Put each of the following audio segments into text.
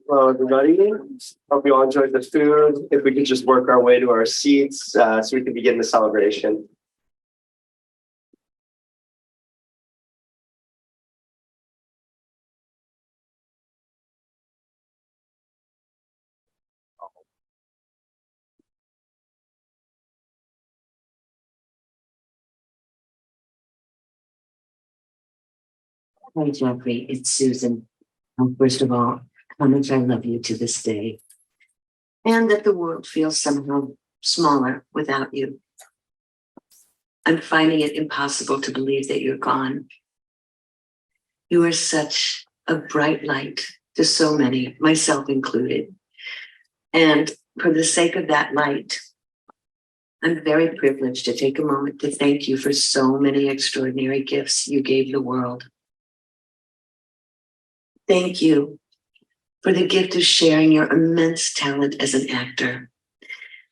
Hello, everybody. Hope you all enjoyed the food. If we could just work our way to our seats so we can begin the celebration. Hi, Jeffrey. It's Susan. First of all, how much I love you to this day, and that the world feels somehow smaller without you. I'm finding it impossible to believe that you're gone. You are such a bright light to so many, myself included. And for the sake of that light, I'm very privileged to take a moment to thank you for so many extraordinary gifts you gave the world. Thank you for the gift of sharing your immense talent as an actor.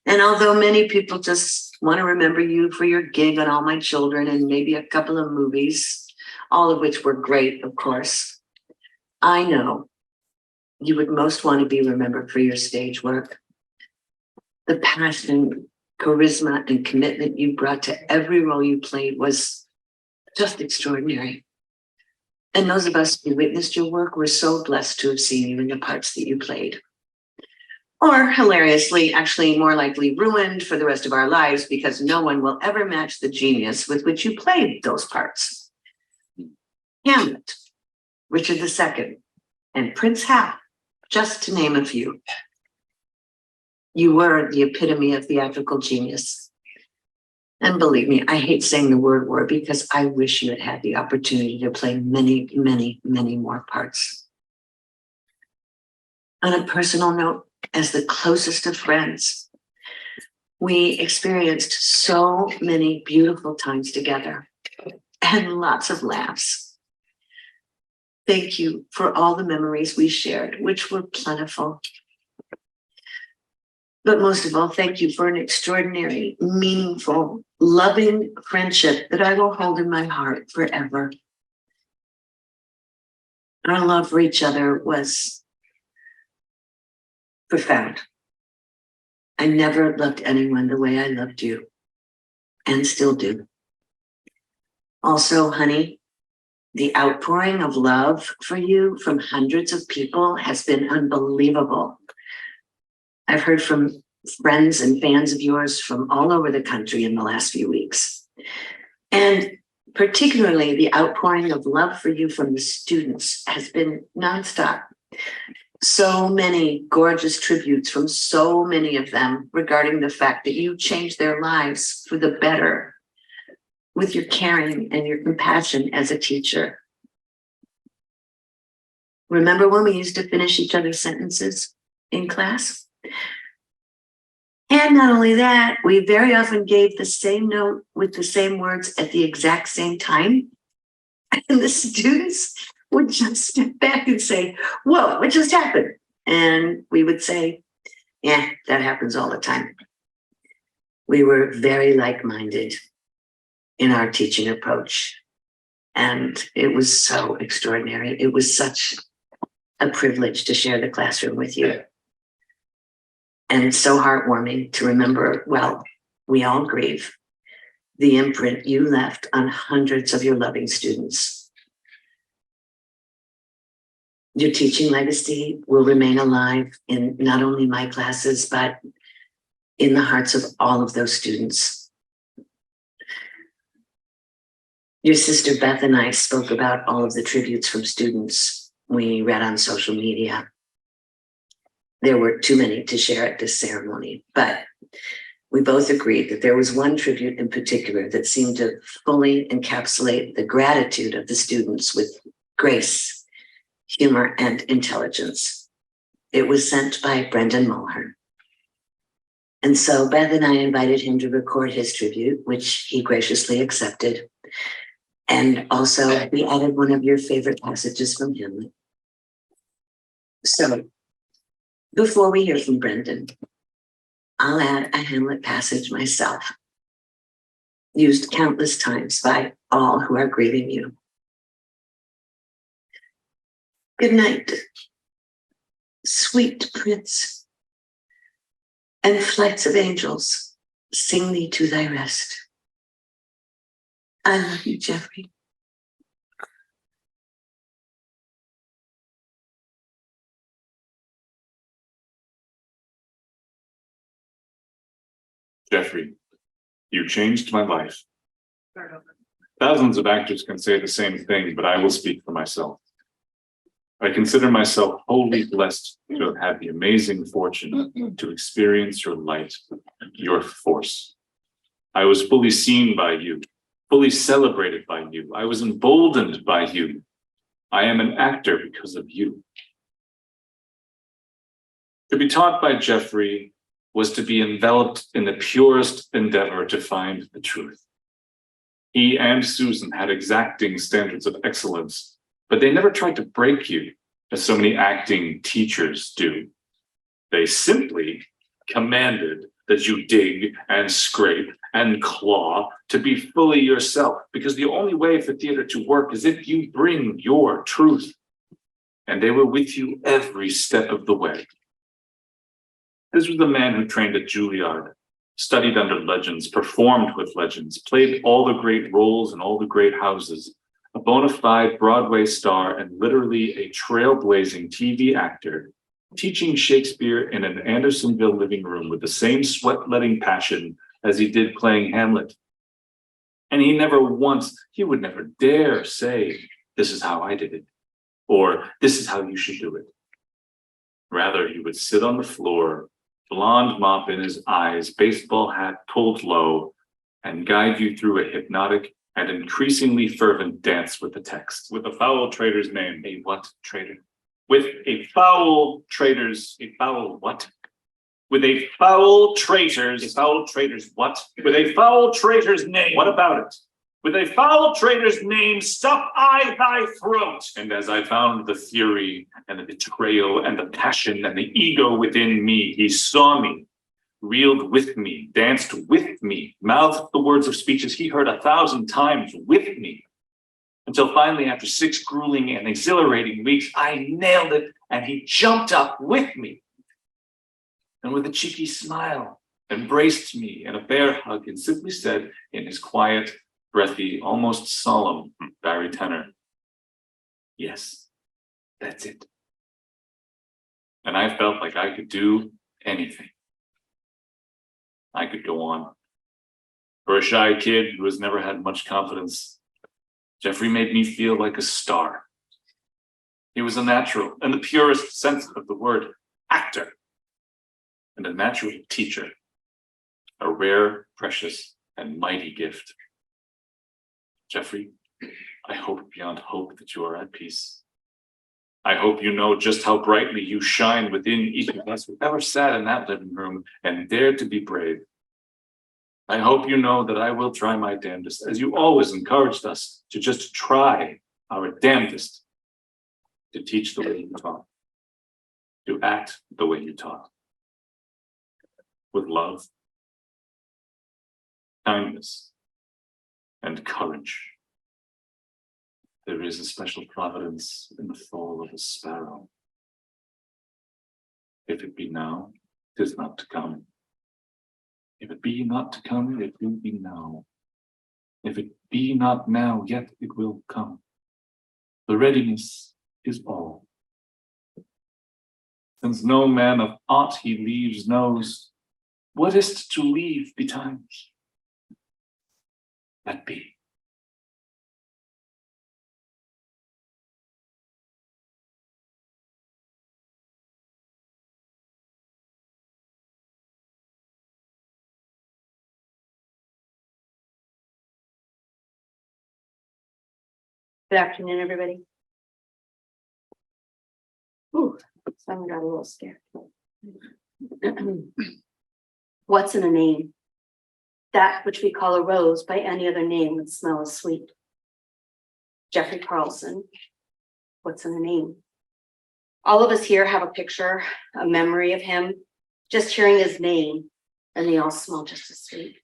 And although many people just want to remember you for your gig on All My Children and maybe a couple of movies, all of which were great, of course, I know you would most want to be remembered for your stage work. The passion, charisma, and commitment you brought to every role you played was just extraordinary. And those of us who witnessed your work were so blessed to have seen you in the parts that you played. Or hilariously, actually more likely ruined for the rest of our lives because no one will ever match the genius with which you played those parts. Hamlet, Richard II, and Prince Hal, just to name a few. You were the epitome of theatrical genius. And believe me, I hate saying the word "were" because I wish you had had the opportunity to play many, many, many more parts. On a personal note, as the closest of friends, we experienced so many beautiful times together and lots of laughs. Thank you for all the memories we shared, which were plentiful. But most of all, thank you for an extraordinary, meaningful, loving friendship that I will hold in my heart forever. Our love for each other was profound. I never loved anyone the way I loved you, and still do. Also, honey, the outpouring of love for you from hundreds of people has been unbelievable. I've heard from friends and fans of yours from all over the country in the last few weeks. And particularly the outpouring of love for you from the students has been nonstop. So many gorgeous tributes from so many of them regarding the fact that you changed their lives for the better with your caring and your compassion as a teacher. Remember when we used to finish each other's sentences in class? And not only that, we very often gave the same note with the same words at the exact same time. And the students would just step back and say, "Whoa, what just happened?" And we would say, "Yeah, that happens all the time." We were very like-minded in our teaching approach. And it was so extraordinary. It was such a privilege to share the classroom with you. And so heartwarming to remember, well, we all grieve, the imprint you left on hundreds of your loving students. Your teaching legacy will remain alive in not only my classes, but in the hearts of all of those students. Your sister Beth and I spoke about all of the tributes from students we read on social media. There were too many to share at this ceremony, but we both agreed that there was one tribute in particular that seemed to fully encapsulate the gratitude of the students with grace, humor, and intelligence. It was sent by Brendan Mulhern. And so Beth and I invited him to record his tribute, which he graciously accepted. And also we added one of your favorite passages from Hamlet. So before we hear from Brendan, I'll add a Hamlet passage myself, used countless times by all who are grieving you. Good night. Sweet prince, and flights of angels sing thee to thy rest. I love you, Jeffrey. Jeffrey, you changed my life. Thousands of actors can say the same thing, but I will speak for myself. I consider myself wholly blessed to have had the amazing fortune to experience your light, your force. I was fully seen by you, fully celebrated by you. I was emboldened by you. I am an actor because of you. To be taught by Jeffrey was to be enveloped in the purest endeavor to find the truth. He and Susan had exacting standards of excellence, but they never tried to break you, as so many acting teachers do. They simply commanded that you dig and scrape and claw to be fully yourself, because the only way for theater to work is if you bring your truth. And they were with you every step of the way. This was the man who trained at Juilliard, studied under legends, performed with legends, played all the great roles in all the great houses, a bona fide Broadway star and literally a trailblazing TV actor, teaching Shakespeare in an Andersonville living room with the same sweat-letting passion as he did playing Hamlet. And he would never dare say, "This is how I did it," or "This is how you should do it." Rather, he would sit on the floor, blonde mop in his eyes, baseball hat pulled low, and guide you through a hypnotic and increasingly fervent dance with the text. With a foul traitor's name. A what traitor? With a foul traitor's, a foul what? With a foul traitor's what? With a foul traitor's name. What about it? With a foul traitor's name, stuff I thy throat. And as I found the fury and the betrayal and the passion and the ego within me, he saw me, reeled with me, danced with me, mouthed the words of speeches he heard 1,000 times with me. Until finally, after 6 grueling and exhilarating weeks, I nailed it and he jumped up with me. And with a cheeky smile, embraced me in a bear hug and simply said in his quiet, breathy, almost solemn Barry tenor, "Yes, that's it." And I felt like I could do anything. I could go on. For a shy kid who has never had much confidence, Jeffrey made me feel like a star. He was a natural, in the purest sense of the word, actor, and a natural teacher, a rare, precious, and mighty gift. Jeffrey, I hope beyond hope that you are at peace. I hope you know just how brightly you shine within each of us who ever sat in that living room and dared to be brave. I hope you know that I will try my damnedest, as you always encouraged us to just try our damnedest, to teach the way you taught, to act the way you taught, with love, kindness, and courage. There is a special providence in the fall of a sparrow. If it be now, 'tis not to come. If it be not to come, it will be now. If it be not now, yet it will come. The readiness is all. Since no man of aught he leaves knows, what is't to leave betimes? Let be. Good afternoon, everybody. Ooh, someone got a little scared. What's in a name? That which we call a rose by any other name would smell as sweet. Jeffrey Carlson. What's in a name? All of us here have a picture, a memory of him, just hearing his name, and they all smell just as sweet.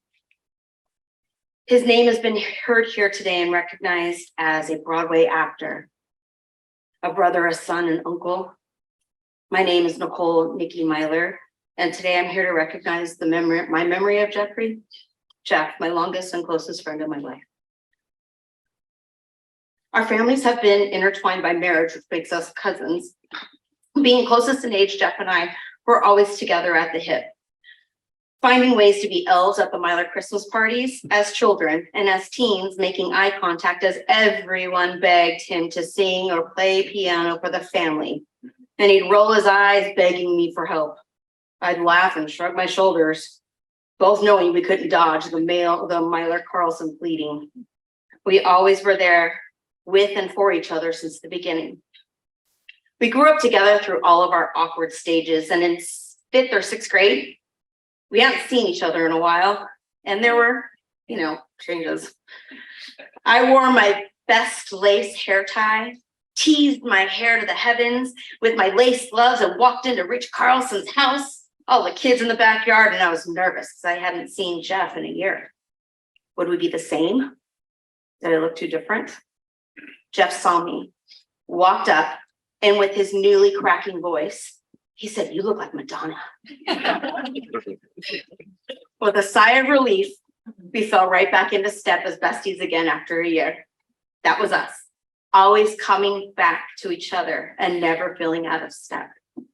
His name has been heard here today and recognized as a Broadway actor, a brother, a son, an uncle, My name is Nicole Nikki Myler, and today I'm here to recognize my memory of Jeffrey. Jeff, my longest and closest friend in my life. Our families have been intertwined by marriage, which makes us cousins. Being closest in age, Jeff and I were always together at the hip, finding ways to be elves at the Myler Christmas parties as children, and as teens, making eye contact as everyone begged him to sing or play piano for the family. And he'd roll his eyes, begging me for help. I'd laugh and shrug my shoulders, both knowing we couldn't dodge the Myler Carlson pleading. We always were there with and for each other since the beginning. We grew up together through all of our awkward stages, and in 5th or 6th grade, we hadn't seen each other in a while, and there were, changes. I wore my best lace hair tie, teased my hair to the heavens with my lace gloves, and walked into Rich Carlson's house, all the kids in the backyard, and I was nervous because I hadn't seen Jeff in a year. Would we be the same? Did I look too different? Jeff saw me, walked up, and with his newly cracking voice, he said, "You look like Madonna." With a sigh of relief, we fell right back into step as besties again after a year. That was us, always coming back to each other and never feeling out of step,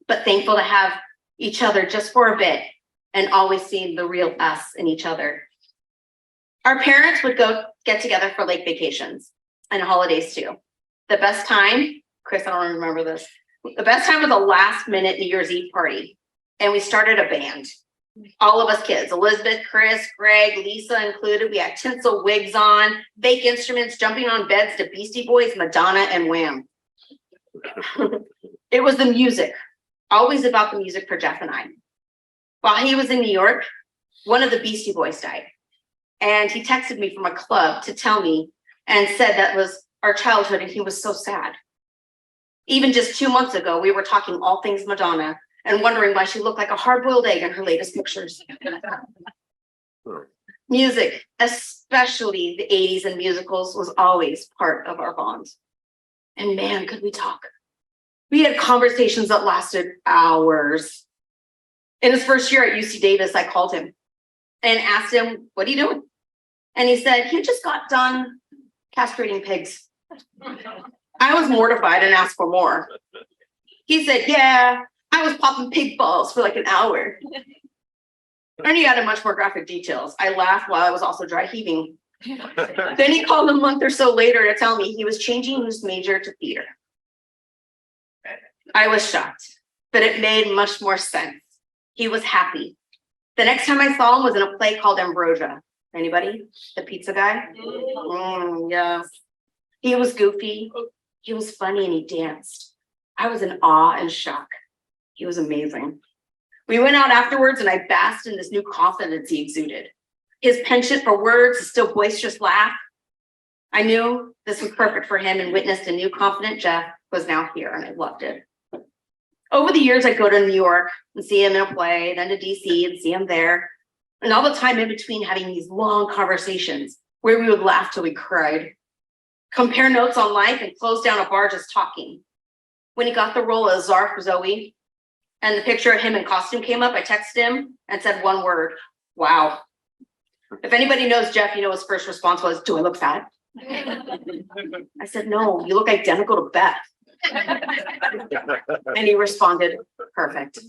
but thankful to have each other just for a bit and always seeing the real us in each other. Our parents would go get together for lake vacations and holidays too. The best time, Chris, I don't remember this. The best time was a last minute New Year's Eve party. And we started a band. All of us kids, Elizabeth, Chris, Greg, Lisa included. We had tinsel wigs on, fake instruments, jumping on beds to Beastie Boys, Madonna, and Wham. It was the music, always about the music for Jeff and I. While he was in New York, one of the Beastie Boys died. And he texted me from a club to tell me and said that was our childhood and he was so sad. Even just 2 months ago, we were talking all things Madonna and wondering why she looked like a hard-boiled egg in her latest pictures. Music, especially the 80s and musicals, was always part of our bonds. And man, could we talk. We had conversations that lasted hours. In his first year at UC Davis, I called him and asked him, "What are you doing?" And he said, he just got done castrating pigs. I was mortified and asked for more. He said, "Yeah, I was popping pig balls for like an hour." And he added much more graphic details. I laughed while I was also dry heaving. Then he called a month or so later to tell me he was changing his major to theater. I was shocked, but it made much more sense. He was happy. The next time I saw him was in a play called Ambrosia. Anybody? The pizza guy? Yeah. He was goofy. He was funny and he danced. I was in awe and shock. He was amazing. We went out afterwards and I basked in this new confidence he exuded. His penchant for words, his still boisterous laugh. I knew this was perfect for him and witnessed a new confident Jeff was now here and I loved it. Over the years, I'd go to New York and see him in a play, then to DC and see him there. And all the time in between having these long conversations where we would laugh till we cried, compare notes on life and close down a bar just talking. When he got the role as Czar for Zoe and the picture of him in costume came up, I texted him and said one word, "Wow." If anybody knows Jeff, his first response was, "Do I look fat?" I said, "No, you look identical to Beth." And he responded, "Perfect."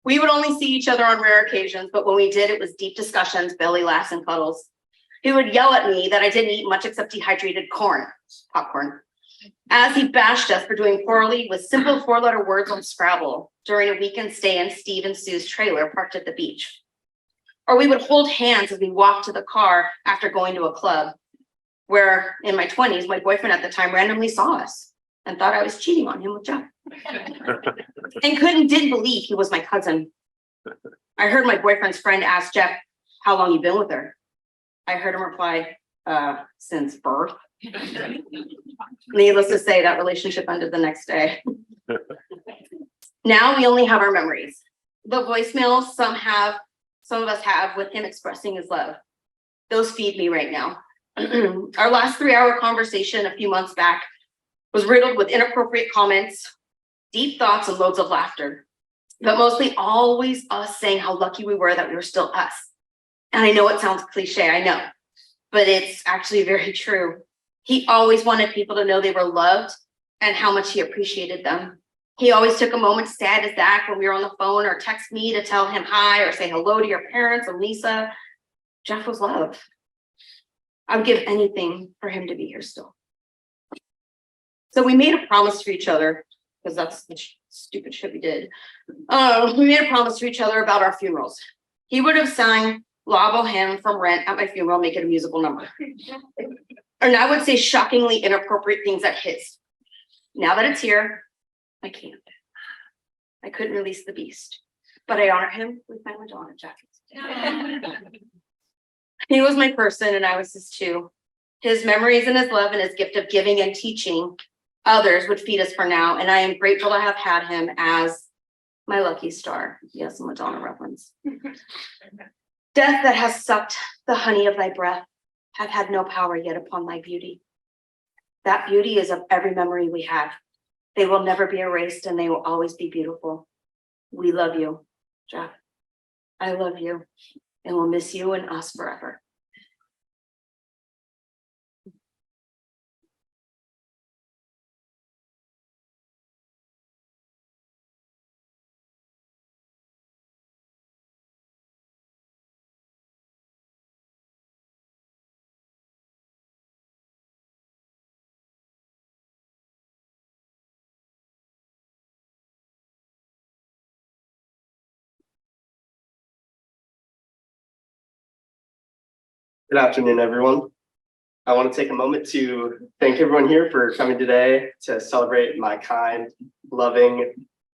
We would only see each other on rare occasions, but when we did, it was deep discussions, belly laughs, and cuddles. He would yell at me that I didn't eat much except dehydrated popcorn, as he bashed us for doing poorly with simple 4-letter words on Scrabble during a weekend stay in Steve and Sue's trailer parked at the beach. Or we would hold hands as we walked to the car after going to a club, where in my 20s, my boyfriend at the time randomly saw us and thought I was cheating on him with Jeff. And didn't believe he was my cousin. I heard my boyfriend's friend ask Jeff, "How long you been with her?" I heard him reply, "Since birth." Needless to say, that relationship ended the next day. Now we only have our memories. The voicemails some of us have with him expressing his love. Those feed me right now. Our last 3-hour conversation a few months back was riddled with inappropriate comments, deep thoughts and loads of laughter, but mostly always us saying how lucky we were that we were still us. And I know it sounds cliche, I know, but it's actually very true. He always wanted people to know they were loved and how much he appreciated them. He always took a moment to say to Zach when we were on the phone or text me to tell him hi or say hello to your parents and Lisa. Jeff was love. I would give anything for him to be here still. So we made a promise to each other, because that's the stupid shit we did. We made a promise to each other about our funerals. He would have sang La Boheme from Rent at my funeral, make it a musical number. And I would say shockingly inappropriate things at his. Now that it's here, I can't. I couldn't release the beast, but I honor him with my Madonna jacket. He was my person and I was his too. His memories and his love and his gift of giving and teaching others would feed us for now. And I am grateful to have had him as my lucky star. Yes, a Madonna reference. Death that has sucked the honey of thy breath have had no power yet upon thy beauty. That beauty is of every memory we have. They will never be erased and they will always be beautiful. We love you, Jeff. I love you and we'll miss you and us forever. Good afternoon, everyone. I want to take a moment to thank everyone here for coming today to celebrate my kind, loving,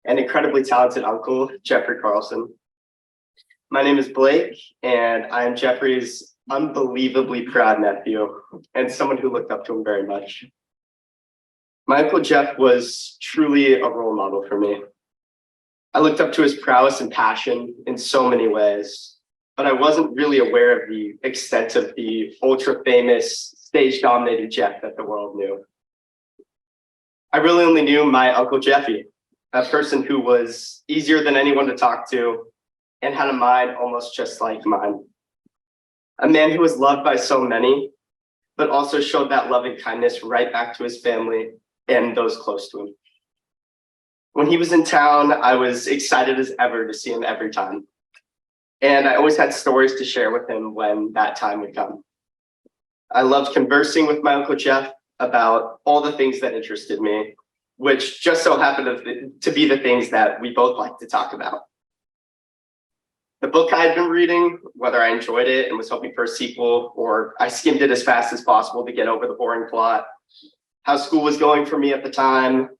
and incredibly talented uncle, Jeffrey Carlson. My name is Blake, and I am Jeffrey's unbelievably proud nephew and someone who looked up to him very much. My Uncle Jeff was truly a role model for me. I looked up to his prowess and passion in so many ways, but I wasn't really aware of the extent of the ultra famous stage dominated Jeff that the world knew. I really only knew my Uncle Jeffy, a person who was easier than anyone to talk to and had a mind almost just like mine. A man who was loved by so many, but also showed that loving kindness right back to his family and those close to him. When he was in town, I was excited as ever to see him every time. And I always had stories to share with him when that time would come. I loved conversing with my Uncle Jeff about all the things that interested me, which just so happened to be the things that we both like to talk about. The book I had been reading, whether I enjoyed it and was hoping for a sequel, or I skimmed it as fast as possible to get over the boring plot, how school was going for me at the time,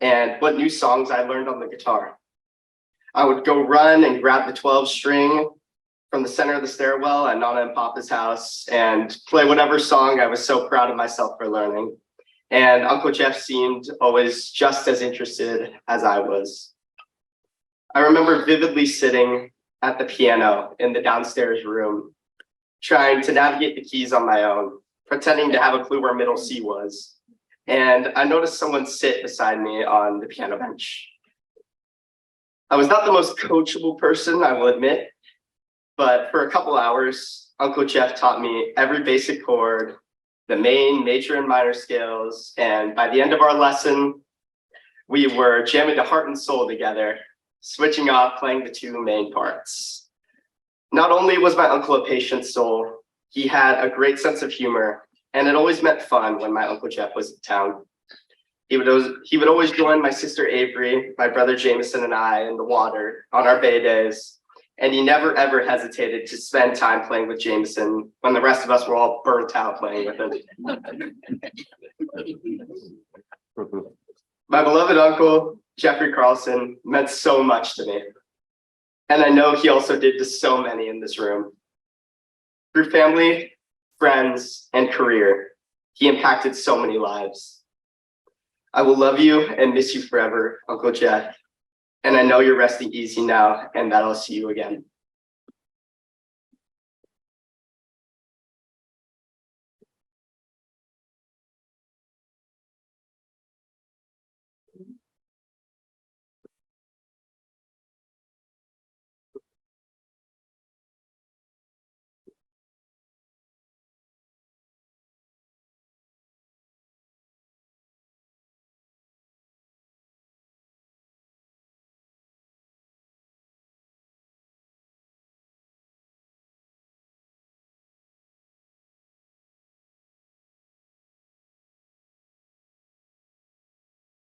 and what new songs I learned on the guitar. I would go run and grab the 12 string from the center of the stairwell at Nana and Papa's house and play whatever song I was so proud of myself for learning. And Uncle Jeff seemed always just as interested as I was. I remember vividly sitting at the piano in the downstairs room, trying to navigate the keys on my own, pretending to have a clue where middle C was. And I noticed someone sit beside me on the piano bench. I was not the most coachable person, I will admit, but for a couple hours, Uncle Jeff taught me every basic chord, the main, major, and minor scales, and by the end of our lesson, we were jamming to heart and soul together, switching off, playing the two main parts. Not only was my uncle a patient soul, he had a great sense of humor, and it always meant fun when my Uncle Jeff was in town. He would always join my sister Avery, my brother Jameson, and I in the water on our bay days. And he never ever hesitated to spend time playing with Jameson when the rest of us were all burnt out playing with him. My beloved uncle, Jeffrey Carlson, meant so much to me. And I know he also did to so many in this room. Through family, friends, and career, he impacted so many lives. I will love you and miss you forever, Uncle Jeff. And I know you're resting easy now and that I'll see you again.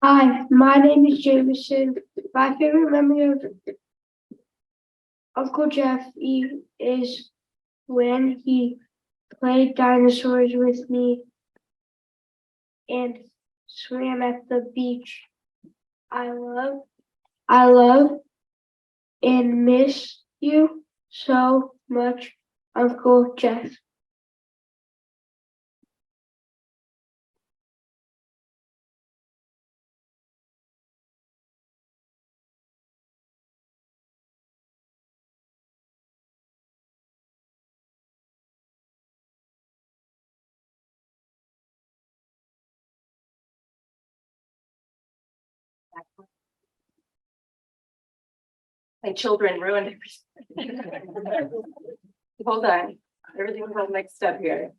Hi, my name is Jameson. My favorite memory of Uncle Jeff is when he played dinosaurs with me and swam at the beach. I love and miss you so much, Uncle Jeff. My children ruined everything. Hold on, everything's all mixed up here.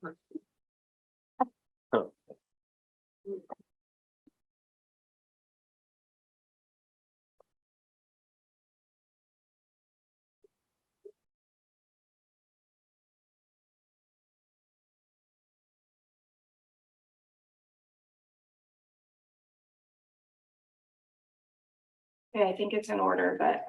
Okay, I think it's in order, but.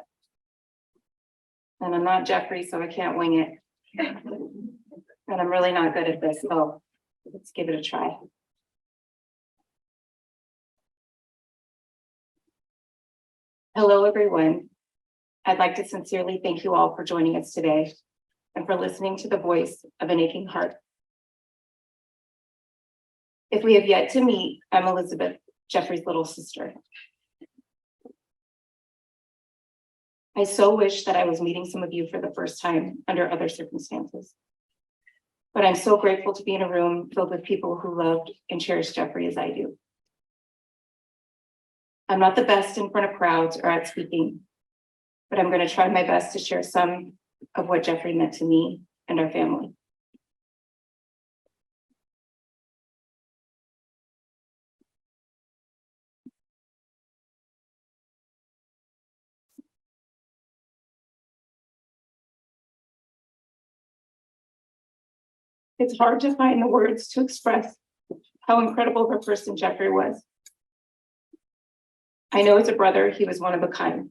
And I'm not Jeffrey, so I can't wing it. And I'm really not good at this, so let's give it a try. Hello, everyone. I'd like to sincerely thank you all for joining us today and for listening to the voice of an aching heart. If we have yet to meet, I'm Elizabeth, Jeffrey's little sister. I so wish that I was meeting some of you for the first time under other circumstances. But I'm so grateful to be in a room filled with people who loved and cherished Jeffrey as I do. I'm not the best in front of crowds or at speaking, but I'm going to try my best to share some of what Jeffrey meant to me and our family. It's hard to find the words to express how incredible of a person Jeffrey was. I know as a brother, he was one of a kind.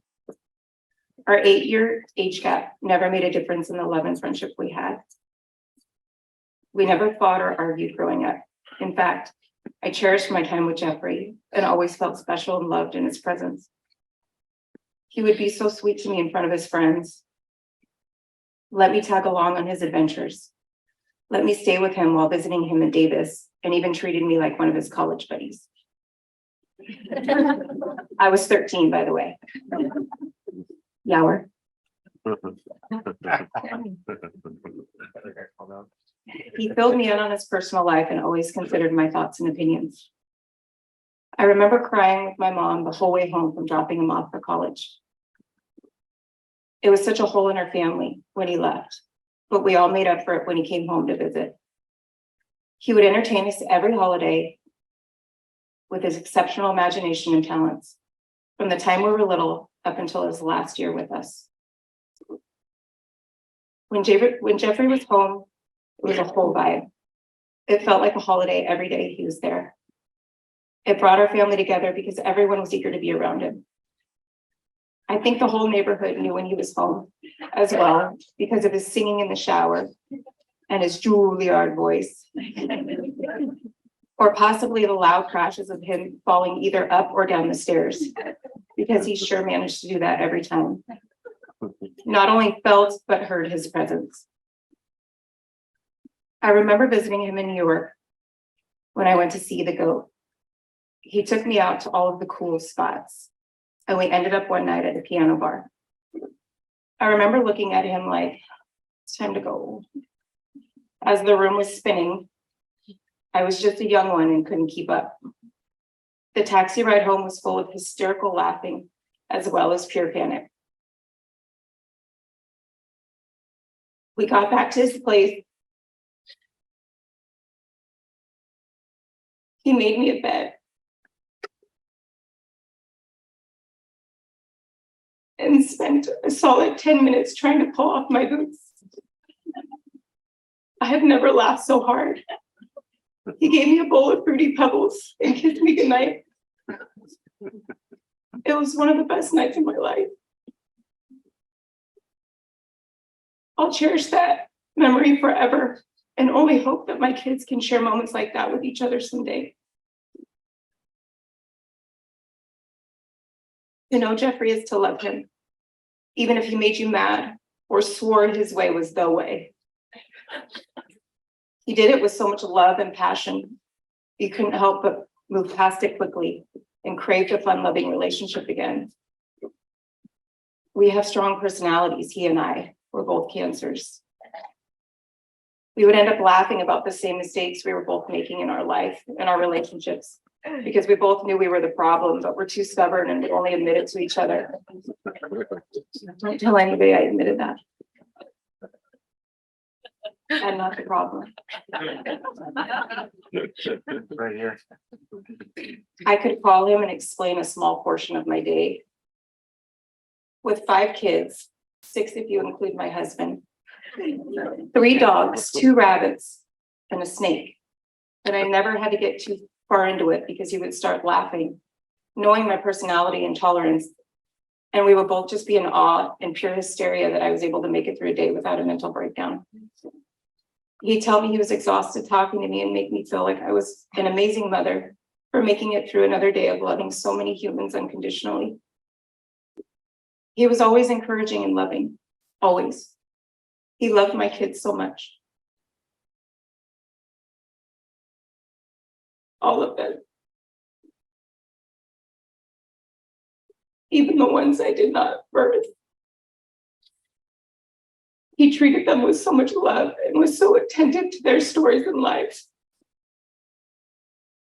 Our 8-year age gap never made a difference in the love and friendship we had. We never fought or argued growing up. In fact, I cherished my time with Jeffrey and always felt special and loved in his presence. He would be so sweet to me in front of his friends. Let me tag along on his adventures. Let me stay with him while visiting him in Davis, and even treated me like one of his college buddies. I was 13, by the way. Yower. He filled me in on his personal life and always considered my thoughts and opinions. I remember crying with my mom the whole way home from dropping him off for college. It was such a hole in our family when he left, but we all made up for it when he came home to visit. He would entertain us every holiday with his exceptional imagination and talents, from the time we were little up until his last year with us. When Jeffrey was home, it was a whole vibe. It felt like a holiday every day he was there. It brought our family together because everyone was eager to be around him. I think the whole neighborhood knew when he was home as well because of his singing in the shower and his Juilliard voice. Or possibly the loud crashes of him falling either up or down the stairs, because he sure managed to do that every time. Not only felt, but heard his presence. I remember visiting him in New York when I went to see the goat. He took me out to all of the cool spots, and we ended up one night at a piano bar. I remember looking at him like, it's time to go. As the room was spinning, I was just a young one and couldn't keep up. The taxi ride home was full of hysterical laughing as well as pure panic. We got back to his place. He made me a bed and spent a solid 10 minutes trying to pull off my boots. I have never laughed so hard. He gave me a bowl of Fruity Pebbles and kissed me goodnight. It was one of the best nights of my life. I'll cherish that memory forever and only hope that my kids can share moments like that with each other someday. To know Jeffrey is to love him, even if he made you mad or swore his way was the way. He did it with so much love and passion. You couldn't help but move past it quickly and crave a fun, loving relationship again. We have strong personalities, he and I. We're both cancers. We would end up laughing about the same mistakes we were both making in our life and our relationships, because we both knew we were the problem, but we're too stubborn and would only admit it to each other. Don't tell anybody I admitted that. I'm not the problem. Right here. I could call him and explain a small portion of my day. With 5 kids, 6 if you include my husband, 3 dogs, 2 rabbits, and a snake. But I never had to get too far into it because he would start laughing, knowing my personality and tolerance. And we would both just be in awe and pure hysteria that I was able to make it through a day without a mental breakdown. He'd tell me he was exhausted talking to me and make me feel like I was an amazing mother for making it through another day of loving so many humans unconditionally. He was always encouraging and loving, always. He loved my kids so much. All of them. Even the ones I did not birth. He treated them with so much love and was so attentive to their stories and lives.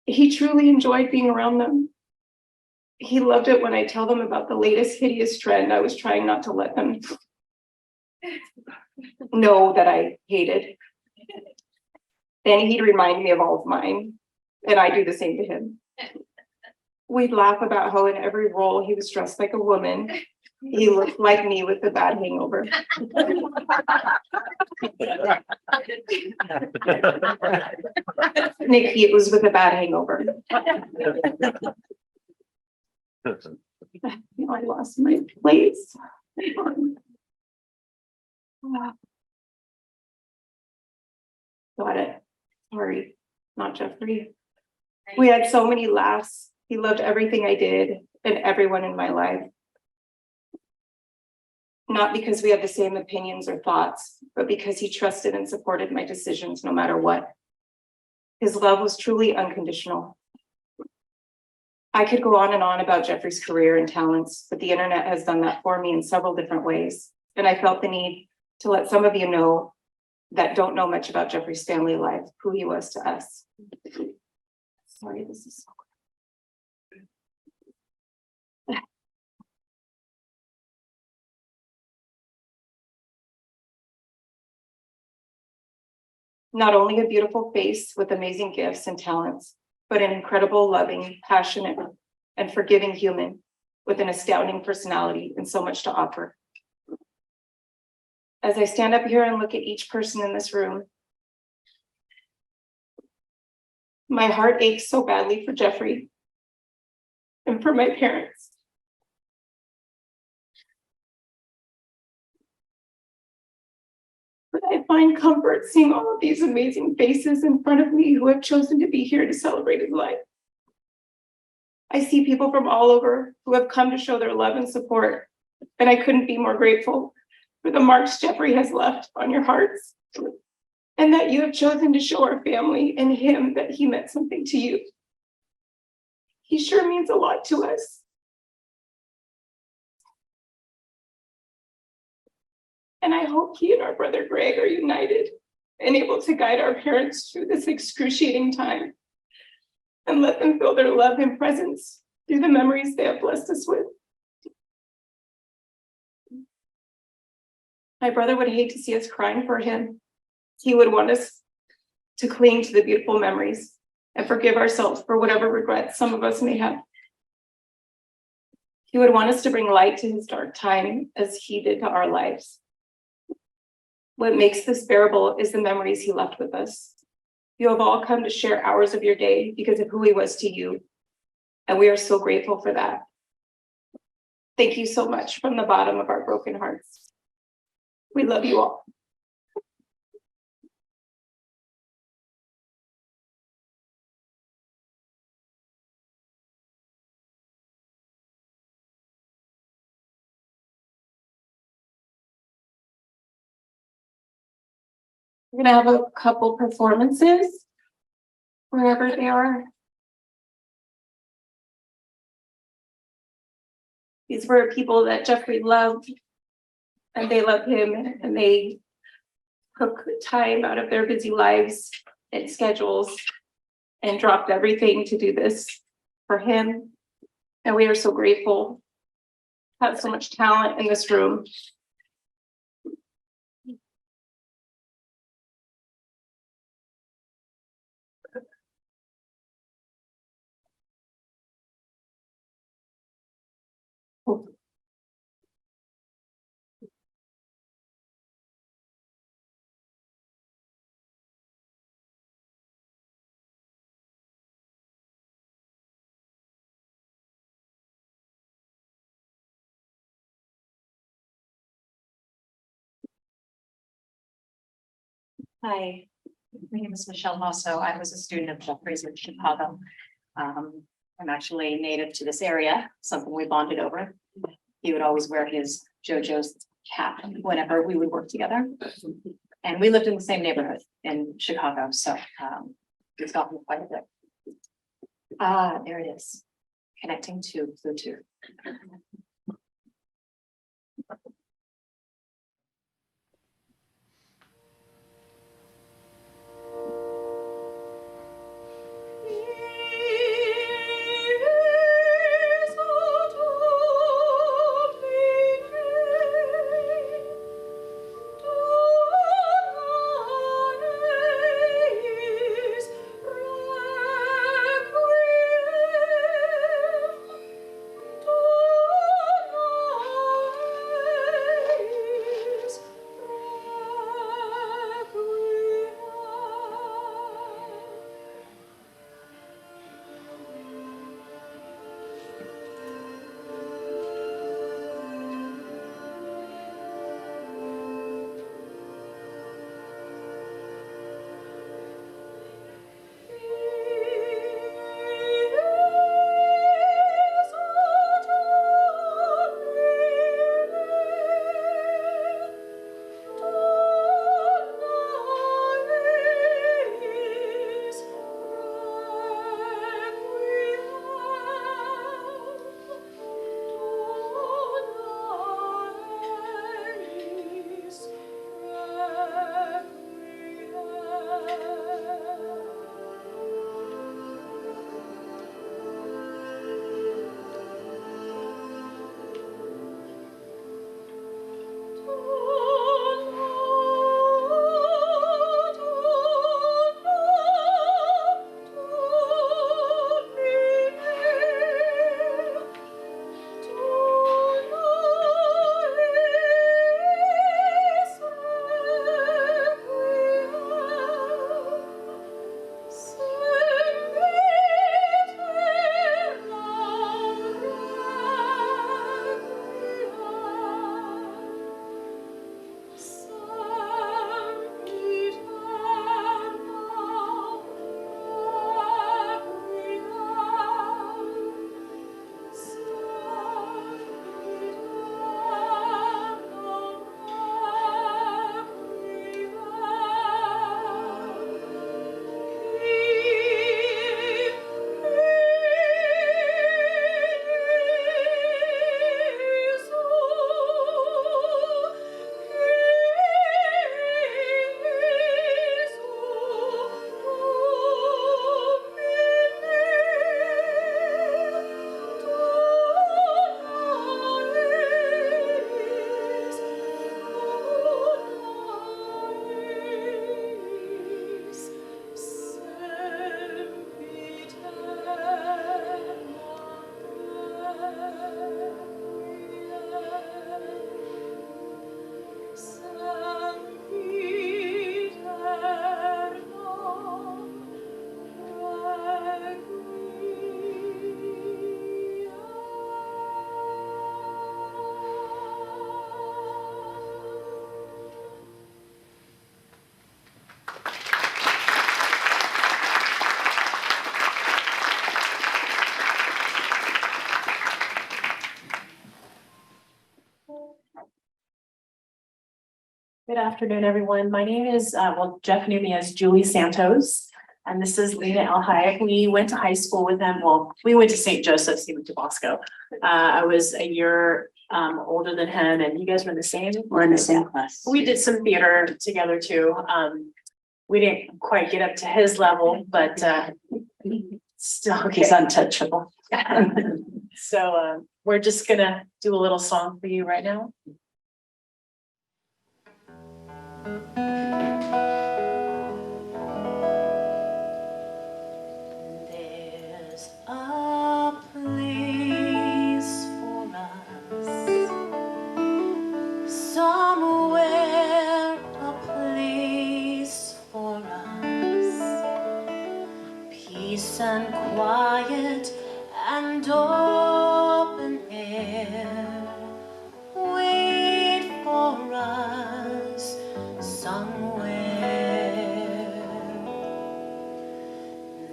He truly enjoyed being around them. He loved it when I tell them about the latest hideous trend I was trying not to let them know that I hated. Then he'd remind me of all of mine, and I do the same to him. We'd laugh about how in every role he was dressed like a woman. He looked like me with a bad hangover. Nikki, it was with a bad hangover. I lost my place. Got it. Sorry, not Jeffrey. We had so many laughs. He loved everything I did and everyone in my life. Not because we had the same opinions or thoughts, but because he trusted and supported my decisions no matter what. His love was truly unconditional. I could go on and on about Jeffrey's career and talents, but the internet has done that for me in several different ways. And I felt the need to let some of you know that don't know much about Jeffrey's family life, who he was to us. Sorry, this is so quick. Not only a beautiful face with amazing gifts and talents, but an incredible, loving, passionate, and forgiving human with an astounding personality and so much to offer. As I stand up here and look at each person in this room, my heart aches so badly for Jeffrey and for my parents. But I find comfort seeing all of these amazing faces in front of me who have chosen to be here to celebrate his life. I see people from all over who have come to show their love and support, and I couldn't be more grateful for the marks Jeffrey has left on your hearts, and that you have chosen to show our family and him that he meant something to you. He sure means a lot to us. And I hope he and our brother Greg are united and able to guide our parents through this excruciating time and let them feel their love and presence through the memories they have blessed us with. My brother would hate to see us crying for him. He would want us to cling to the beautiful memories and forgive ourselves for whatever regrets some of us may have. He would want us to bring light to his dark time as he did to our lives. What makes this bearable is the memories he left with us. You have all come to share hours of your day because of who he was to you. And we are so grateful for that. Thank you so much from the bottom of our broken hearts. We love you all. We're gonna have a couple performances wherever they are. These were people that Jeffrey loved, and they love him, and they took time out of their busy lives and schedules and dropped everything to do this for him. And we are so grateful to have so much talent in this room. Hi, my name is Michelle Mosso. I was a student of Jeffrey's in Chicago. I'm actually native to this area, something we bonded over. He would always wear his JoJo's cap whenever we would work together. And we lived in the same neighborhood in Chicago, so it's gotten me quite a bit. There it is, connecting to Bluetooth. Good afternoon, everyone. My name is, Jeff knew me as Julie Santos, and this is Lena El Hayek. We went to high school with him. Well, we went to St. Joseph's, he went to Bosco. I was a year older than him, and you guys were in the same? We're in the same class. We did some theater together too. We didn't quite get up to his level, but still, He's untouchable. So we're just gonna do a little song for you right now. There's a place for us, somewhere a place for us, peace and quiet and open air wait for us somewhere.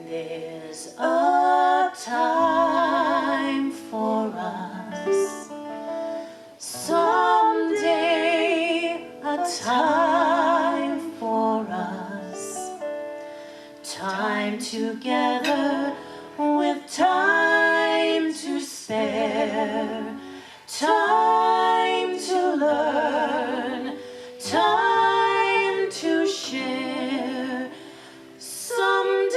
There's a time for us, someday a time for us, time together with time to spare, time to learn, time to share. Someday,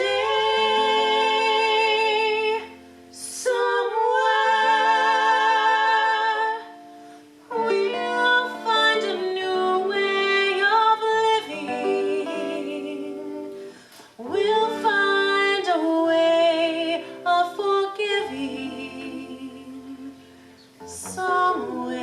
somewhere, we'll find a new way of living. We'll find a way of forgiving somewhere.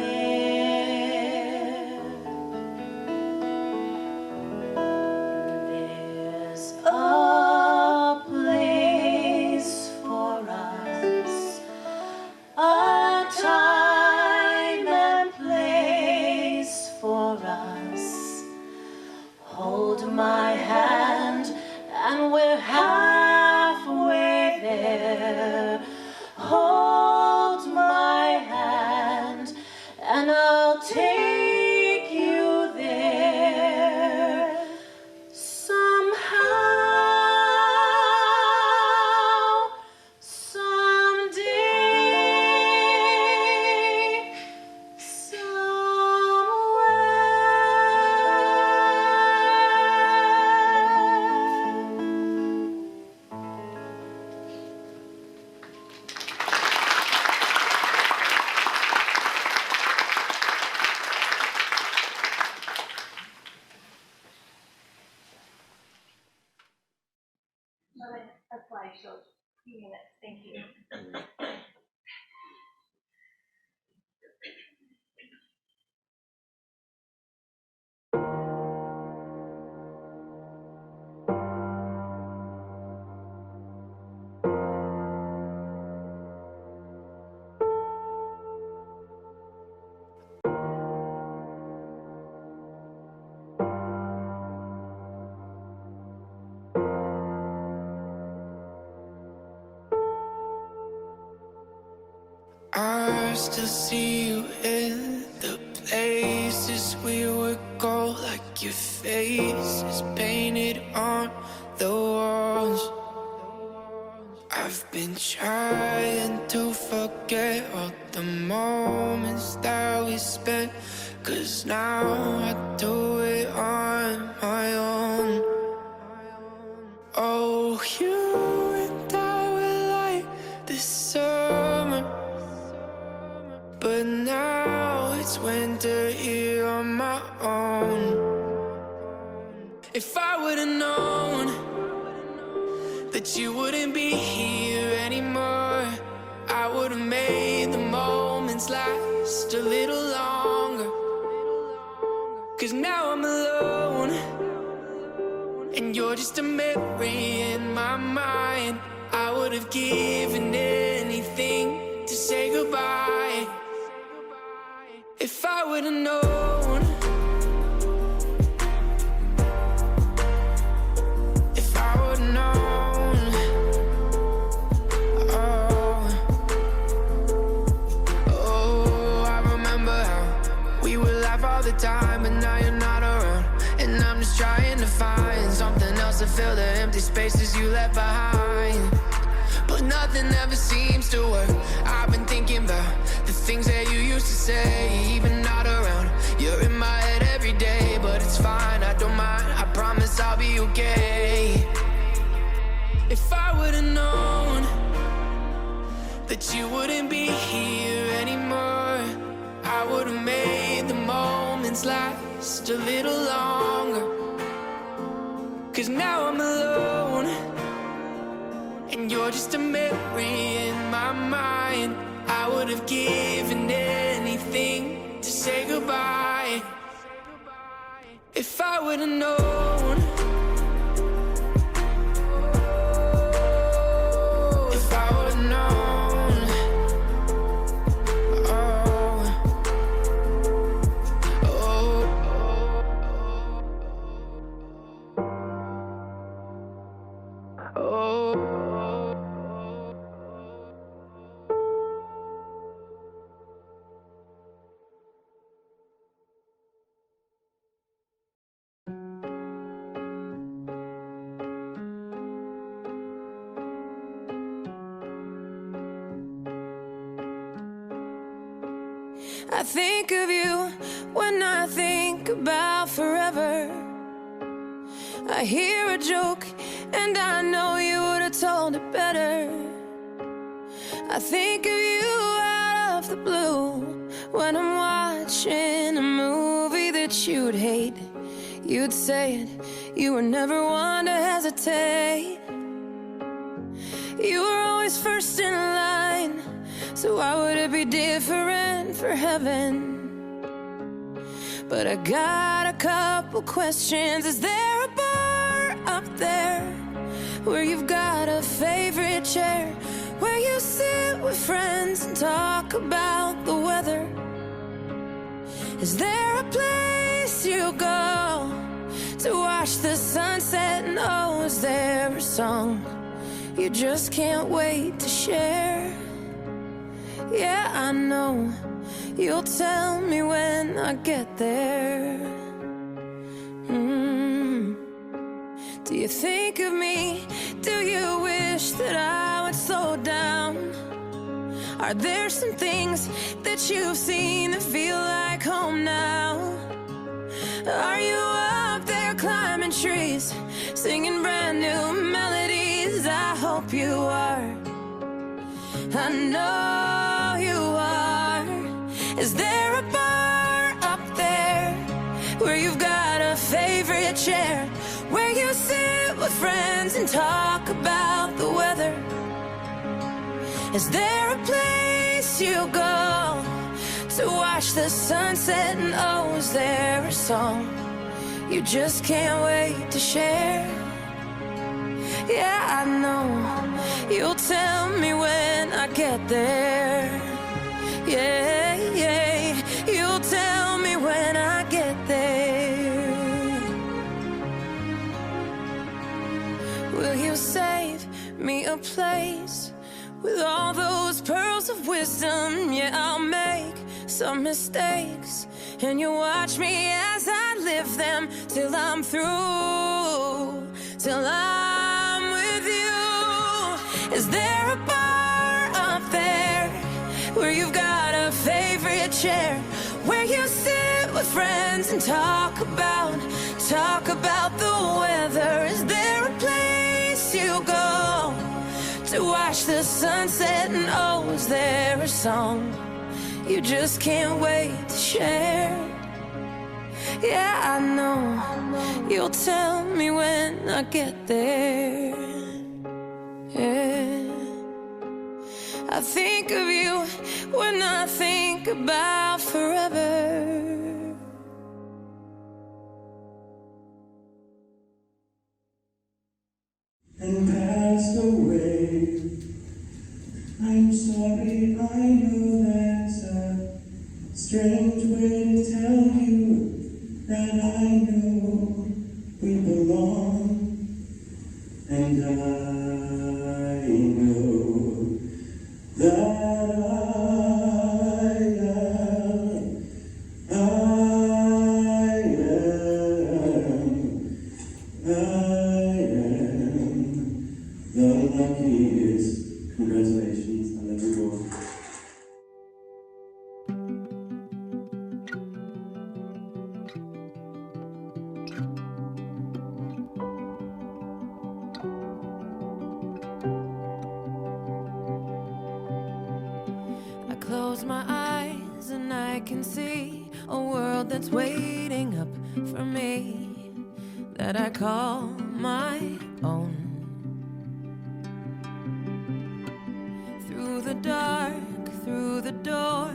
There's a place for us, a time and place for us. Hold my hand and we're halfway there. Hold my hand and I'll take you there. Somehow, someday, somewhere. That's why I showed you it. Thank you. I still see you in the places we would go, like your face is painted on the walls. I've been trying to forget all the moments that we spent, 'cause now I do it on my own. Oh, you and I were like this summer, but now it's winter here on my own. If I would've known that you wouldn't be here anymore, I would've made the moments last a little longer. 'Cause now I'm alone, and you're just a memory in my mind. I would've given anything to say goodbye. If I would've known, if I would've known, oh, I remember how we would laugh all the time, but now you're not around. just trying to find something else to fill the empty spaces you left behind. But nothing ever seems to work. I've been thinking about the things that you used to say, even not around. You're in my head every day, but it's fine, I don't mind. I promise I'll be okay. If I would've known that you wouldn't be here anymore, I would've made the moments last a little longer. 'Cause now I'm alone, and you're just a memory in my mind. I would have given anything to say goodbye. If I would have known. If I would have known. I think of you when I think about forever. I hear a joke and I know you would have told it better. I think of you out of the blue when I'm watching a movie that you'd hate. You'd say it, you were never one to hesitate. You were always first in line, so why would it be different for heaven? But I got a couple questions. Is there a bar up there where you've got a favorite chair, where you sit with friends and talk about the weather? Is there a place you go to watch the sunset? And oh, is there a song you just can't wait to share? Yeah, I know you'll tell me when I get there. Do you think of me? Do you wish that I would slow down? Are there some things that you've seen that feel like home now? Are you up there climbing trees, singing brand new melodies? I hope you are. I know you are. Is there a bar up there where you've got a favorite chair, where you sit with friends and talk about the weather? Is there a place you go to watch the sunset? And oh, is there a song you just can't wait to share? Yeah, I know you'll tell me when I get there. Yeah, yeah, you'll tell me when I get there. Will you save me a place with all those pearls of wisdom? Yeah, I'll make some mistakes, and you watch me as I live them till I'm through, till I'm with you. Is there a bar up there where you've got a favorite chair, where you sit with friends and talk about the weather? Is there a place you go to watch the sunset? And oh, is there a song you just can't wait to share? Yeah, I know you'll tell me when I get there. Yeah, I think of you when I think about forever. And passed away. I'm sorry, I know that's a strange way to tell you that I know we belong, and I know that I am can see a world that's waiting up for me, that I call my own. Through the dark, through the door,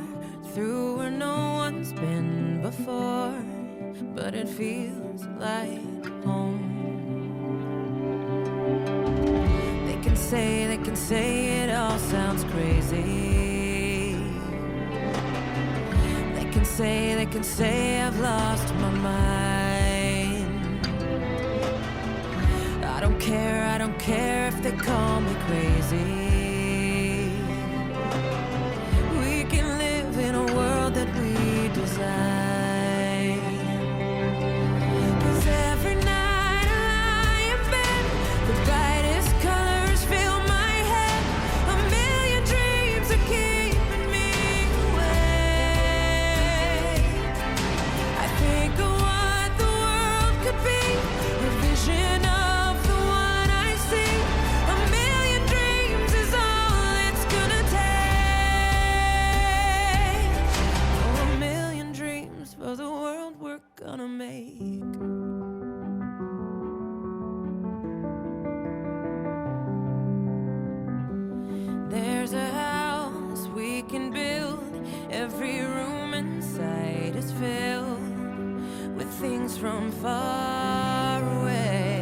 through where no one's been before, but it feels like home. They can say it all sounds crazy. They can say I've lost my mind. I don't care if they call me crazy. We can live in a world that we design. 'Cause every night I lie in bed, the brightest colors fill my head. A million dreams are keeping me awake. I think of what the world could be, a vision of the one I see. A million dreams is all it's gonna take. Oh, a million dreams for the world we're gonna make. There's a house we can build. Every room inside is filled with things from far away.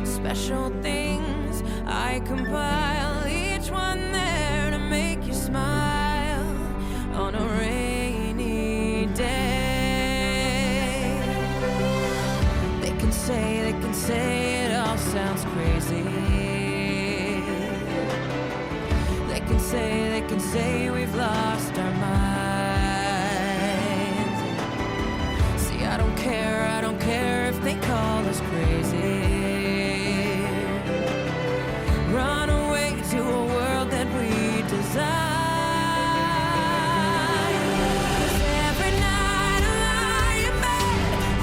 Special things I compile, each one there to make you smile on a rainy day. They can say it all sounds crazy. They can say we've lost our minds. See, I don't care if they call us crazy. Run away to a world that we design. 'Cause every night I lie in bed,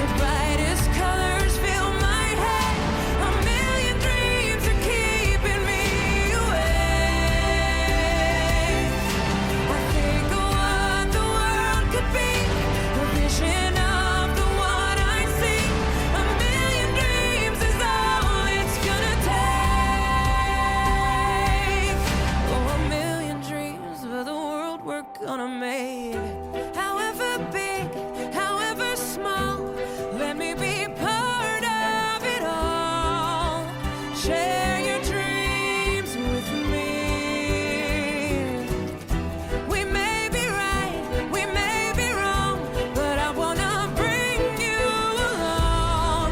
the brightest colors fill my head. A million dreams are keeping me awake. I think of what the world could be, a vision of the one I see. A million dreams is all it's gonna take. Oh, a million dreams for the world we're gonna make. However big, however small, let me be part of it all. Share your dreams with me. We may be right, we may be wrong, but I wanna bring you along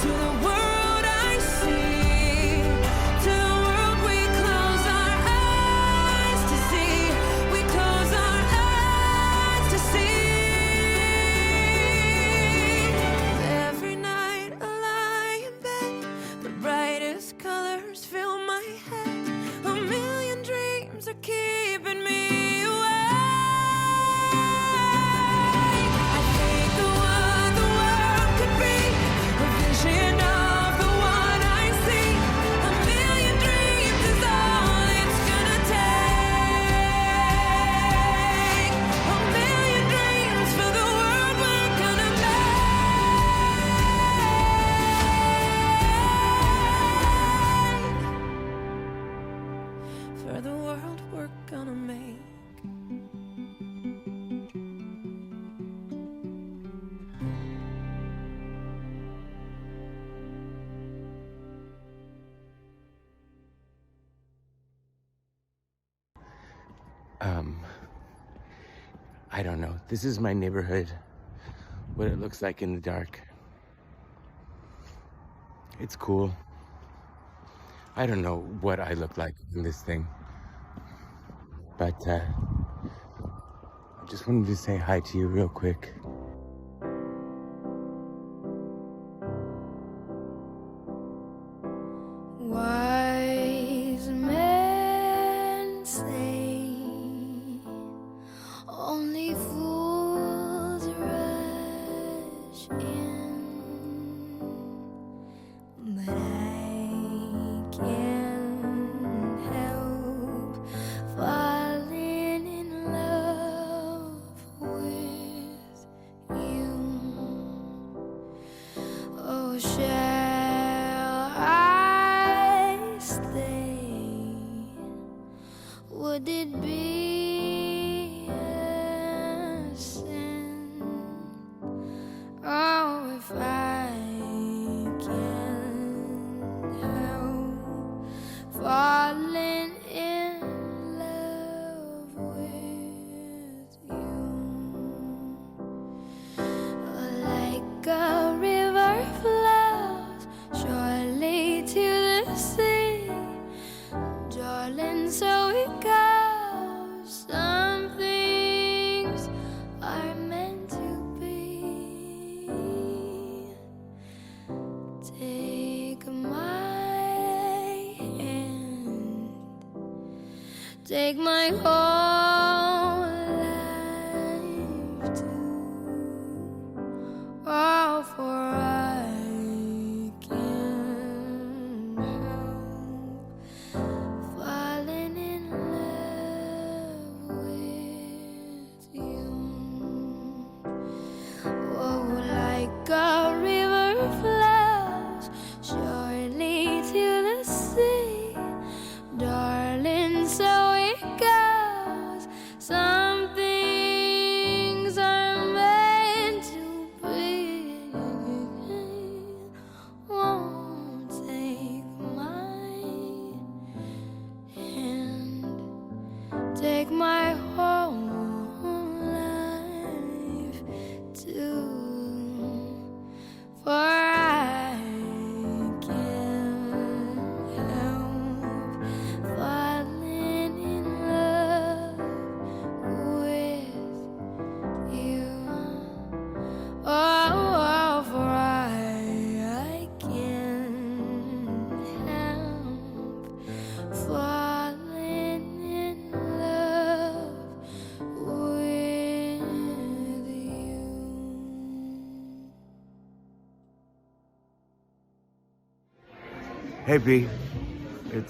to the world I see, to the world we close our eyes to see. We close our eyes to see. Every night I lie in bed, the brightest colors fill my head. A million dreams are keeping me awake. I think of what the world could be, a vision of the one I see. A million dreams is all it's gonna take. A million dreams for the world we're gonna make. For the world we're gonna make. I don't know. This is my neighborhood. What it looks like in the dark. It's cool. I don't know what I look like in this thing. But I just wanted to say hi to you real quick. Wise men say only fools rush in, but I can't help falling in love take my whole life too. Oh, for I can't help falling in love with you. Oh, like a river flows surely to the sea, darling, so it goes. Some things are meant to be. Won't take my hand, take my whole life too. For I can't help falling in love with you. Oh, for I can't help falling in love with you. Hey B, I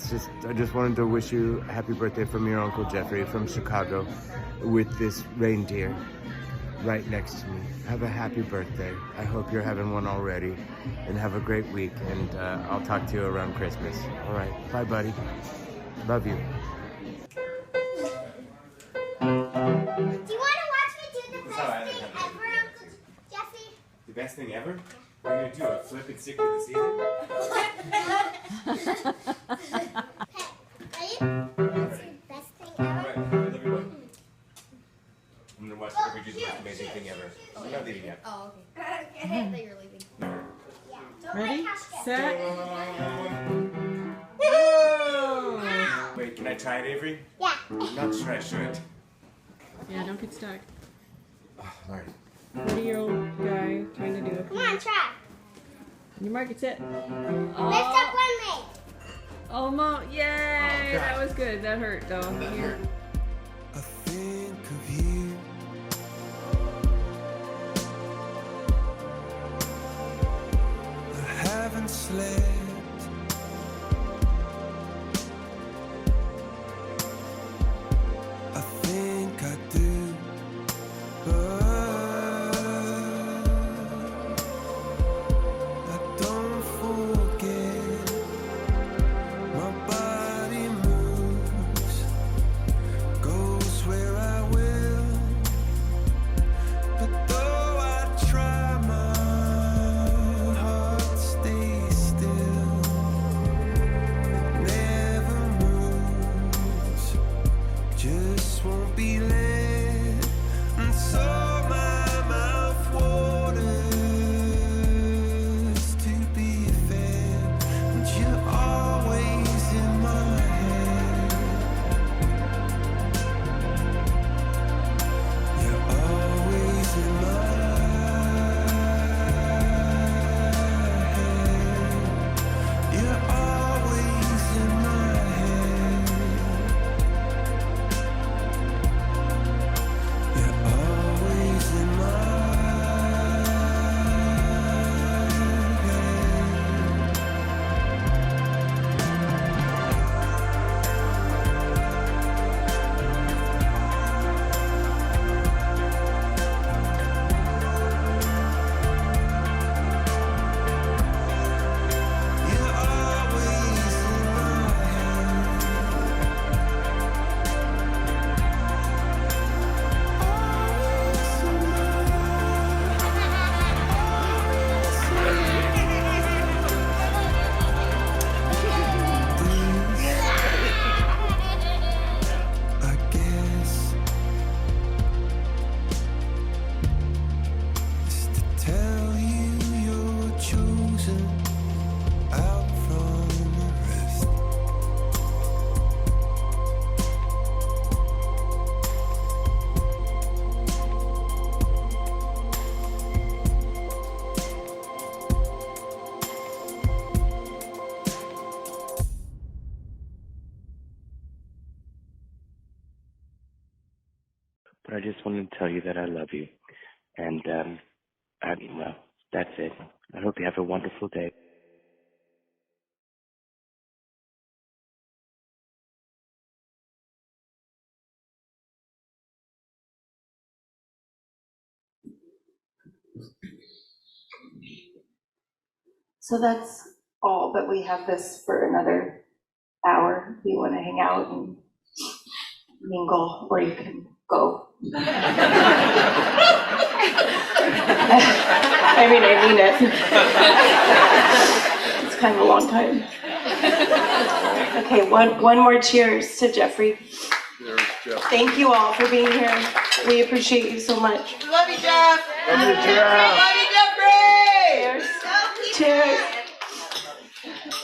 just wanted to wish you a happy birthday from your Uncle Jeffrey from Chicago with this reindeer right next to me. Have a happy birthday. I hope you're having one already, and have a great week, and I'll talk to you around Christmas. All right, bye buddy. Love you. Do you want to watch me do the best thing ever, Uncle Jeffy? The best thing ever? What are you gonna do? A flip and stick to the ceiling? Ready? What's the best thing ever? Alright, love you, bud. I'm gonna watch every do the most amazing thing ever. I'm not leaving yet. Oh, okay. I thought you were leaving. Yeah. Don't Ready, let Cash get set, Wow. Wait, can I try it, Avery? Yeah. Not sure I should. yeah, don't get stuck. Alright. 40-year-old guy trying to do it. Come on, try. You mark it, set. Lift up one leg. Almost, yay! God. That was good. That hurt though. That Here. hurt. I think of you. I haven't slept. I think I do, but I don't forget. My body moves, goes where I just wanted to tell you that I love you. And, well, that's it. I hope you have a wonderful day. So that's all, but we have this for another hour. If you want to hang out and mingle, or you can go. I mean it. It's kind of a long time. Okay, one more cheers to Jeffrey. Thank you all for being here. We appreciate you so much. Love you, Jeff. Love you, Jeff. Love you, Jeffrey. Cheers. Cheers.